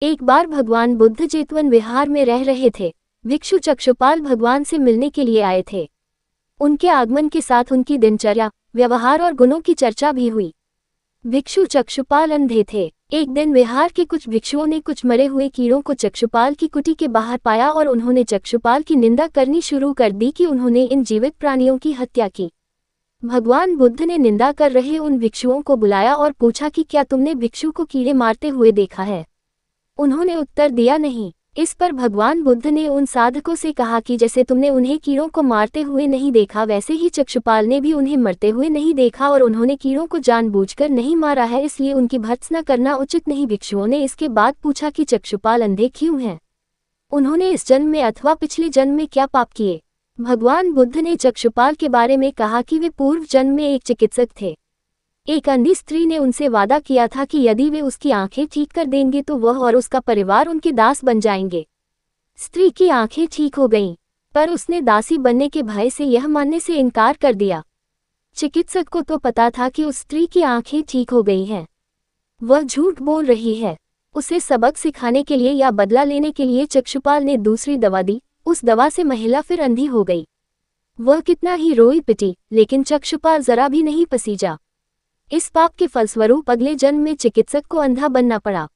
एक बार भगवान बुद्ध जेतवन विहार में रह रहे थे। भिक्षु चक्षुपाल भगवान से मिलने के लिए आए थे। उनके आगमन के साथ उनकी दिनचर्या, व्यवहार और गुणों की चर्चा भी हुई। भिक्षु चक्षुपाल अंधे थे। एक दिन विहार के कुछ भिक्षुओं ने कुछ मरे हुए कीड़ों को चक्षुपाल की कुटी के बाहर पाया और उन्होंने चक्षुपाल की निंदा करनी शुरू कर दी कि उन्होंने इन जीवित प्राणियों की हत्या की। भगवान बुद्ध ने निंदा कर रहे उन भिक्षुओं को बुलाया और पूछा कि क्या तुमने भिक्षु को कीड़े मारते हुए देखा है? उन्होंने उत्तर दिया नहीं। इस पर भगवान बुद्ध ने उन साधकों से कहा कि जैसे तुमने उन्हें कीड़ों को मारते हुए नहीं देखा, वैसे ही चक्षुपाल ने भी उन्हें मरते हुए नहीं देखा और उन्होंने कीड़ों को जानबूझकर नहीं मारा है, इसलिए उनकी भर्त्सना करना उचित नहीं। भिक्षुओं ने इसके बाद पूछा कि चक्षुपाल अंधे क्यों हैं? उन्होंने इस जन्म में अथवा पिछले जन्म में क्या पाप किए? भगवान बुद्ध ने चक्षुपाल के बारे में कहा कि वे पूर्व जन्म में एक चिकित्सक थे। एक अंधी स्त्री ने उनसे वादा किया था कि यदि वे उसकी आंखें ठीक कर देंगे तो वह और उसका परिवार उनके दास बन जाएंगे। स्त्री की आंखें ठीक हो गईं, पर उसने दासी बनने के भय से यह मानने से इनकार कर दिया। चिकित्सक को तो पता था कि उस स्त्री की आंखें ठीक हो गई हैं। वह झूठ बोल रही है। उसे सबक सिखाने के लिए या बदला लेने के लिए चक्षुपाल ने दूसरी दवा दी। उस दवा से महिला फिर अंधी हो गई। वह कितना ही रोई पिटी, लेकिन चक्षुपाल जरा भी नहीं पसीजा। इस पाप के फलस्वरूप अगले जन्म में चिकित्सक को अंधा बनना पड़ा।